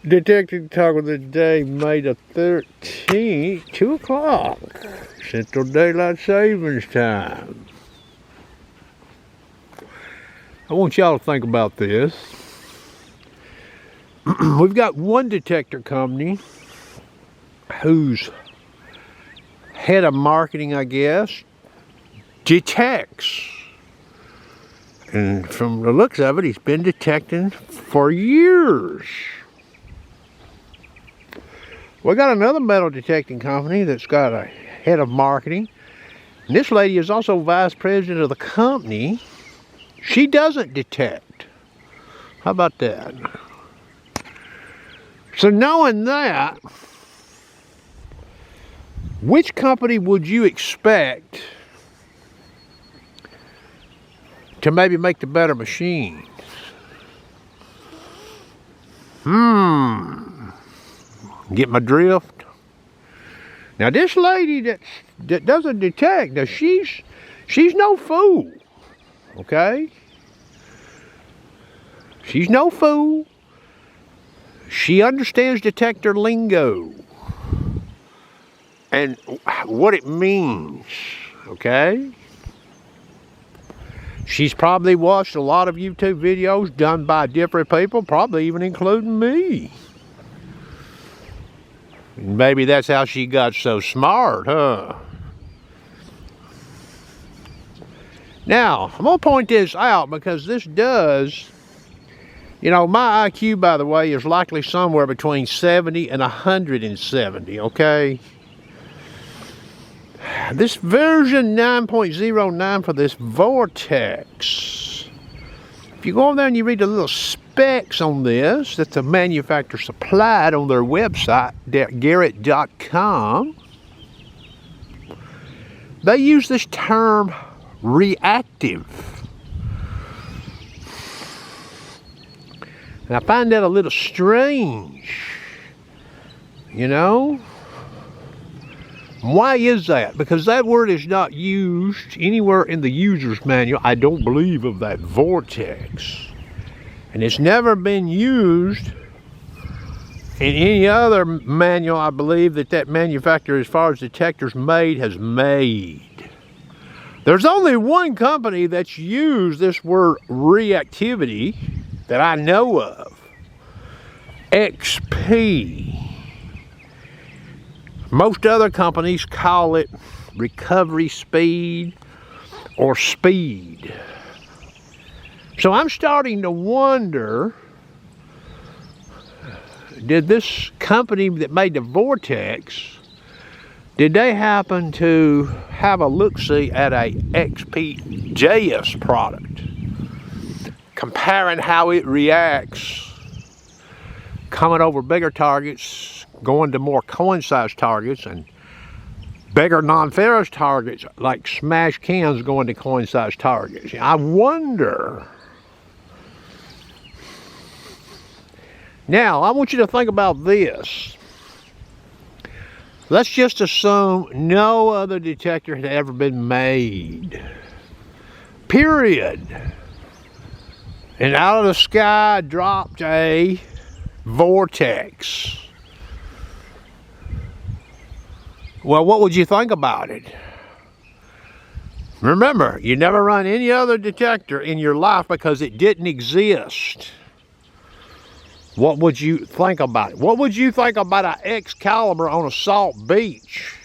Detective Talk of the Day, May the 13th, 2 o'clock, Central Daylight Savings Time. I want y'all to think about this. We've got one detector company whose head of marketing, I guess, detects. And from the looks of it, he's been detecting for years. We got another metal detecting company that's got a head of marketing. And this lady is also vice president of the company. She doesn't detect. How about that? So knowing that, which company would you expect to maybe make the better machine? Get my drift? Now this lady that doesn't detect, now she's no fool, okay? She's no fool. She understands detector lingo and what it means, okay? She's probably watched a lot of YouTube videos done by different people, probably even including me. Maybe that's how she got so smart, huh? Now, I'm going to point this out because this does, you know, my IQ, by the way, is likely somewhere between 70 and 170, okay? This version 9.09 for this Vortex, if you go over there and you read the little specs on this that the manufacturer supplied on their website, Garrett.com, they use this term reactive. And I find that a little strange, you know? Why is that? Because that word is not used anywhere in the user's manual, I don't believe, of that Vortex. And it's never been used in any other manual, I believe, that manufacturer, as far as detectors made, has made. There's only one company that's used this word reactivity that I know of. XP. Most other companies call it recovery speed or speed. So I'm starting to wonder, did this company that made the Vortex, did they happen to have a look-see at a XPJS product, comparing how it reacts coming over bigger targets, going to more coin-sized targets, and bigger non-ferrous targets like smash cans going to coin-sized targets? I wonder. Now, I want you to think about this. Let's just assume no other detector had ever been made. Period. And out of the sky dropped a Vortex. Well, what would you think about it? Remember, you never run any other detector in your life because it didn't exist. What would you think about it? What would you think about an Excalibur on a salt beach?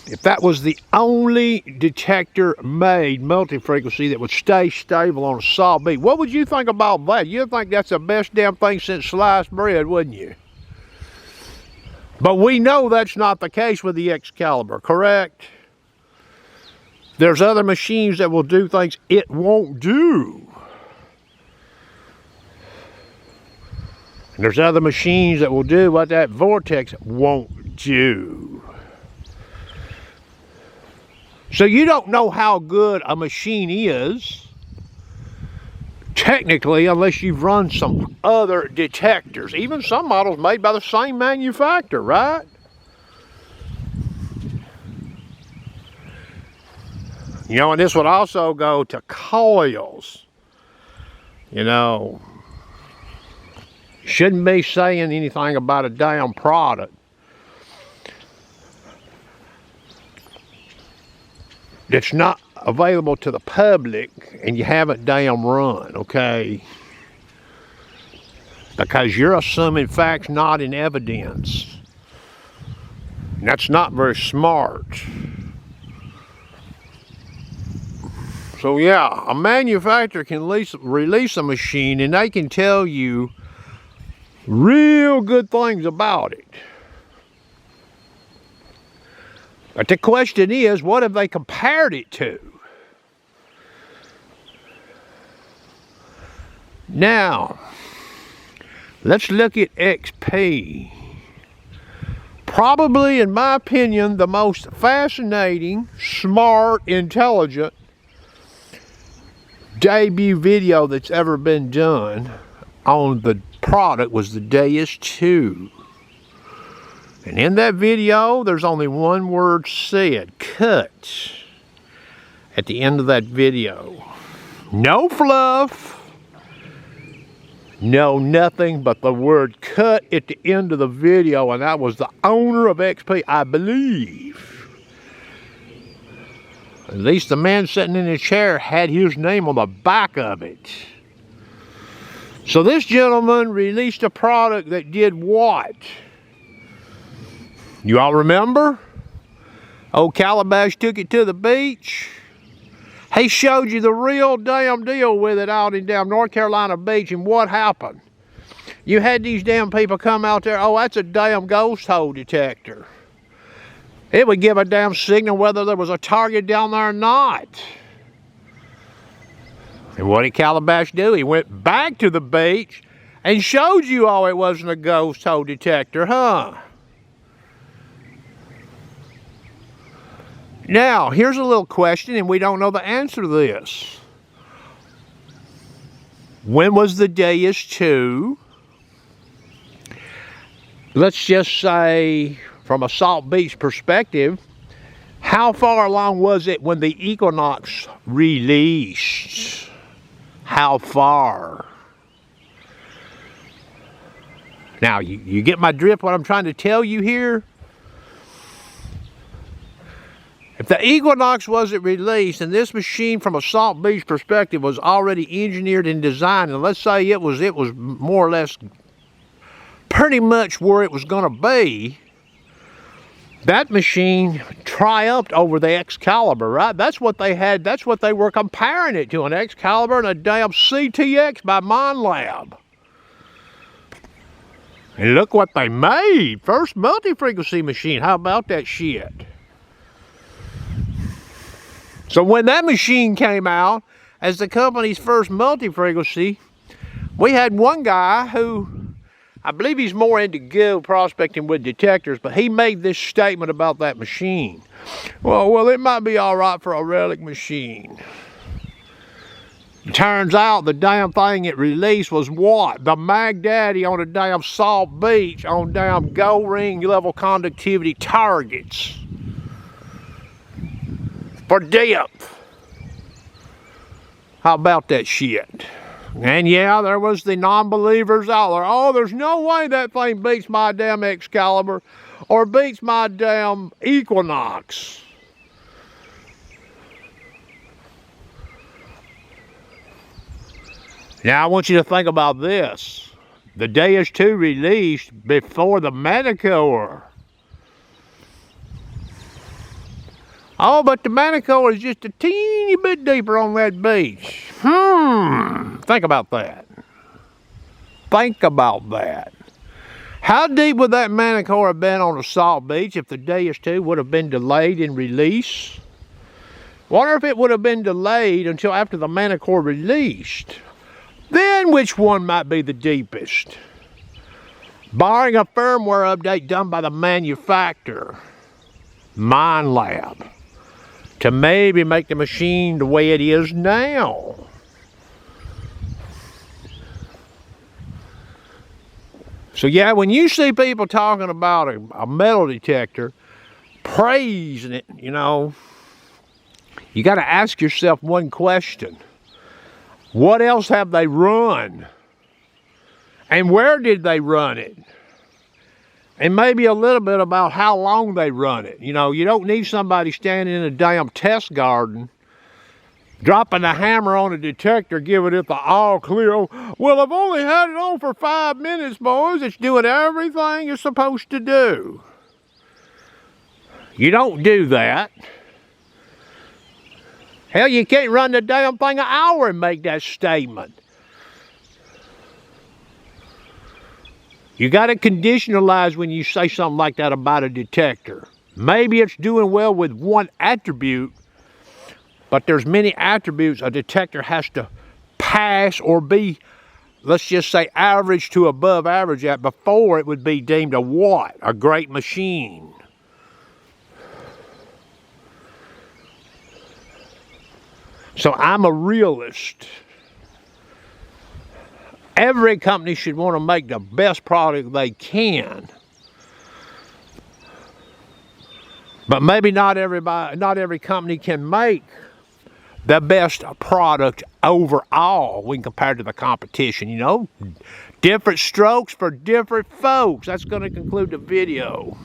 If that was the only detector made, multi-frequency, that would stay stable on a salt beach, what would you think about that? You'd think that's the best damn thing since sliced bread, wouldn't you? But we know that's not the case with the Excalibur, correct? There's other machines that will do things it won't do. And there's other machines that will do what that Vortex won't do. So you don't know how good a machine is, technically, unless you've run some other detectors. Even some models made by the same manufacturer, right? You know, and this would also go to coils. You know, Shouldn't be saying anything about a damn product that's not available to the public and you haven't damn run, okay? Because you're assuming facts not in evidence. And that's not very smart. So yeah, a manufacturer can release a machine and they can tell you real good things about it. But the question is, what have they compared it to? Now, let's look at XP. Probably, in my opinion, the most fascinating, smart, intelligent debut video that's ever been done on the product was the Deus 2. And in that video, there's only one word said, cut, at the end of that video. No fluff, no nothing but the word cut at the end of the video, and that was the owner of XP, I believe. At least the man sitting in the chair had his name on the back of it. So this gentleman released a product that did what? You all remember? Old Calabash took it to the beach. He showed you the real damn deal with it out in damn North Carolina Beach, and what happened? You had these damn people come out there, oh, that's a damn ghost hole detector. It would give a damn signal whether there was a target down there or not. And what did Calabash do? He went back to the beach and showed you all it wasn't a ghost hole detector, huh? Now, here's a little question, and we don't know the answer to this. When was the Deus 2? Let's just say, from a Salt Beach perspective, how far along was it when the Equinox released? How far? Now, you get my drift, what I'm trying to tell you here? If the Equinox wasn't released and this machine from a Salt Beach perspective was already engineered and designed, and let's say it was more or less pretty much where it was going to be, that machine triumphed over the Excalibur, right? That's what they had, that's what they were comparing it to, an Excalibur and a damn CTX by Minelab. And look what they made. First multi-frequency machine. How about that shit? So when that machine came out as the company's first multi-frequency, we had one guy who, I believe he's more into gold prospecting with detectors, but he made this statement about that machine. Well, it might be all right for a relic machine. Turns out the damn thing it released was what? The Mag Daddy on a damn Salt Beach on damn gold ring level conductivity targets. For depth. How about that shit? And yeah, there was the non-believers out there. Oh, there's no way that thing beats my damn Excalibur or beats my damn Equinox. Now I want you to think about this. The Deus 2 released before the Manticore. Oh, but the Manticore is just a teeny bit deeper on that beach. Think about that. Think about that. How deep would that Manticore have been on a Salt Beach if the Deus 2 would have been delayed in release? Wonder if it would have been delayed until after the Manticore released. Then which one might be the deepest? Barring a firmware update done by the manufacturer, Minelab, to maybe make the machine the way it is now. So yeah, when you see people talking about a metal detector, praising it, you know, you got to ask yourself one question. What else have they run? And where did they run it? And maybe a little bit about how long they run it. You know, you don't need somebody standing in a damn test garden dropping a hammer on a detector, giving it the all clear. Oh, well, I've only had it on for 5 minutes, boys. It's doing everything it's supposed to do. You don't do that. Hell, you can't run the damn thing an hour and make that statement. You got to conditionalize when you say something like that about a detector. Maybe it's doing well with one attribute, but there's many attributes a detector has to pass or be, let's just say, average to above average at before it would be deemed a what? A great machine. So I'm a realist. Every company should want to make the best product they can. But maybe not every company can make the best product overall when compared to the competition, you know. Different strokes for different folks. That's going to conclude the video.